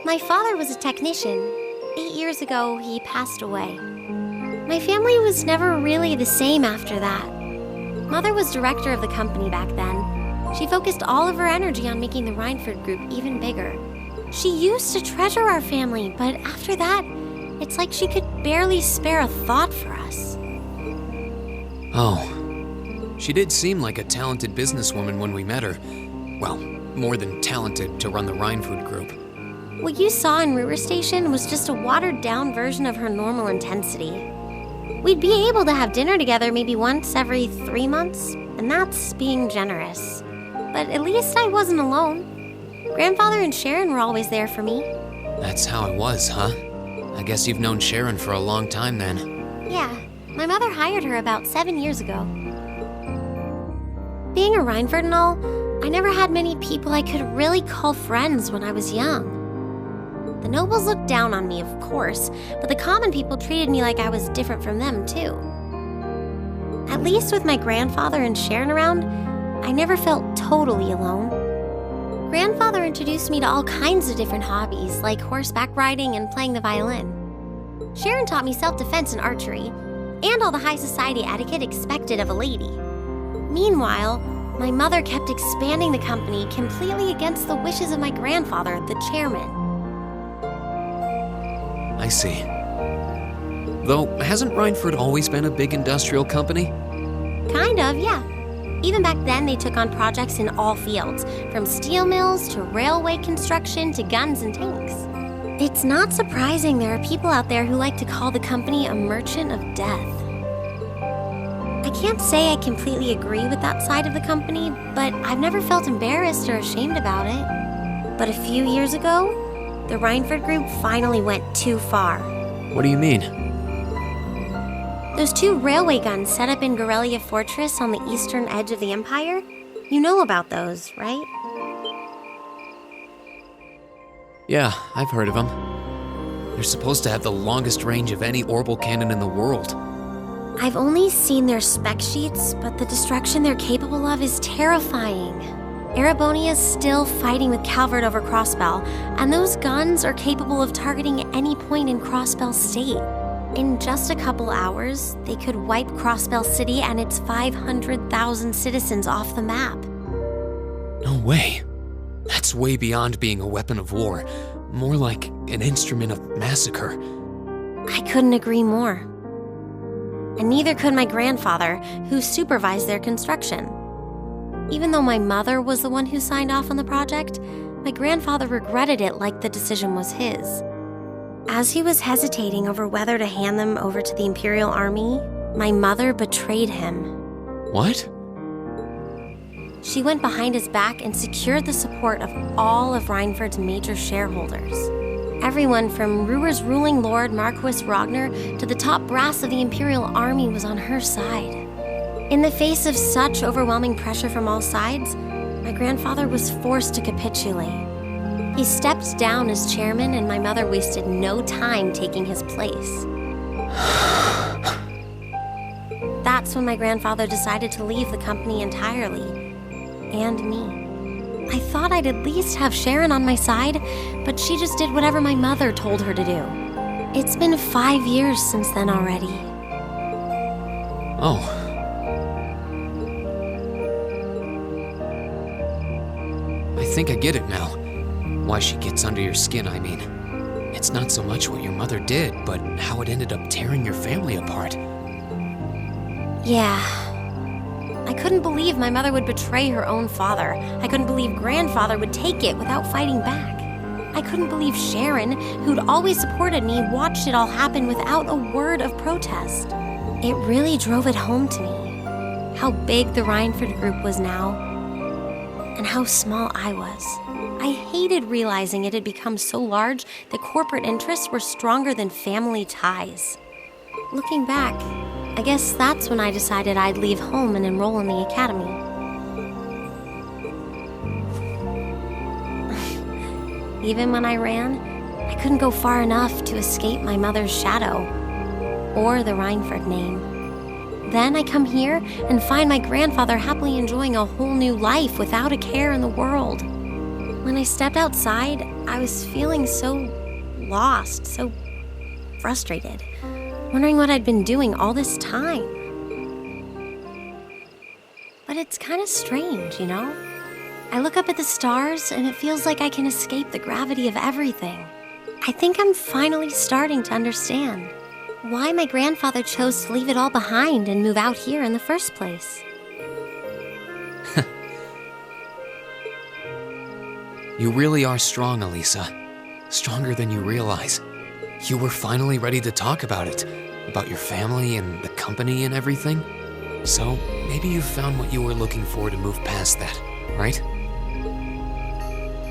My father was a technician. 8 years ago, he passed away. My family was never really the same after that. Mother was director of the company back then. She focused all of her energy on making the Rhineford Group even bigger. She used to treasure our family, but after that, it's like she could barely spare a thought for us. Oh. She did seem like a talented businesswoman when we met her. Well, more than talented to run the Rhineford Group. What you saw in Ruhr Station was just a watered-down version of her normal intensity. We'd be able to have dinner together maybe once every 3 months, and that's being generous. But at least I wasn't alone. Grandfather and Sharon were always there for me. That's how it was, huh? I guess you've known Sharon for a long time then. Yeah, my mother hired her about 7 years ago. Being a Rhineford and all, I never had many people I could really call friends when I was young. The nobles looked down on me, of course, but the common people treated me like I was different from them, too. At least with my grandfather and Sharon around, I never felt totally alone. Grandfather introduced me to all kinds of different hobbies, like horseback riding and playing the violin. Sharon taught me self-defense and archery, and all the high society etiquette expected of a lady. Meanwhile, my mother kept expanding the company completely against the wishes of my grandfather, the chairman. I see. Though, hasn't Rhineford always been a big industrial company? Kind of, yeah. Even back then, they took on projects in all fields, from steel mills to railway construction to guns and tanks. It's not surprising there are people out there who like to call the company a merchant of death. I can't say I completely agree with that side of the company, but I've never felt embarrassed or ashamed about it. But a few years ago, the Rhineford Group finally went too far. What do you mean? Those 2 railway guns set up in Gorelia Fortress on the eastern edge of the Empire? You know about those, right? Yeah, I've heard of them. They're supposed to have the longest range of any orbital cannon in the world. I've only seen their spec sheets, but the destruction they're capable of is terrifying. Erebonia's still fighting with Calvert over Crossbell, and those guns are capable of targeting any point in Crossbell State. In just a couple hours, they could wipe Crossbell City and its 500,000 citizens off the map. No way. That's way beyond being a weapon of war. More like an instrument of massacre. I couldn't agree more. And neither could my grandfather, who supervised their construction. Even though my mother was the one who signed off on the project, my grandfather regretted it like the decision was his. As he was hesitating over whether to hand them over to the Imperial Army, my mother betrayed him. What? She went behind his back and secured the support of all of Rhineford's major shareholders. Everyone from Ruhr's ruling lord Marquis Ragnar to the top brass of the Imperial Army was on her side. In the face of such overwhelming pressure from all sides, my grandfather was forced to capitulate. He stepped down as chairman, and my mother wasted no time taking his place. That's when my grandfather decided to leave the company entirely. And me. I thought I'd at least have Sharon on my side, but she just did whatever my mother told her to do. It's been 5 years since then already. Oh. I think I get it now. Why she gets under your skin, I mean. It's not so much what your mother did, but how it ended up tearing your family apart. Yeah. I couldn't believe my mother would betray her own father. I couldn't believe grandfather would take it without fighting back. I couldn't believe Sharon, who'd always supported me, watched it all happen without a word of protest. It really drove it home to me. How big the Rhineford Group was now, and how small I was. I hated realizing it had become so large that corporate interests were stronger than family ties. Looking back, I guess that's when I decided I'd leave home and enroll in the academy. Even when I ran, I couldn't go far enough to escape my mother's shadow, or the Rhineford name. then I come here and find my grandfather happily enjoying a whole new life without a care in the world. When I stepped outside, I was feeling so lost, so frustrated, wondering what I'd been doing all this time. But it's kind of strange, you know? I look up at the stars and it feels like I can escape the gravity of everything. I think I'm finally starting to understand why my grandfather chose to leave it all behind and move out here in the first place. You really are strong, Alisa. Stronger than you realize. You were finally ready to talk about it, about your family and the company and everything. So maybe you found what you were looking for to move past that, right?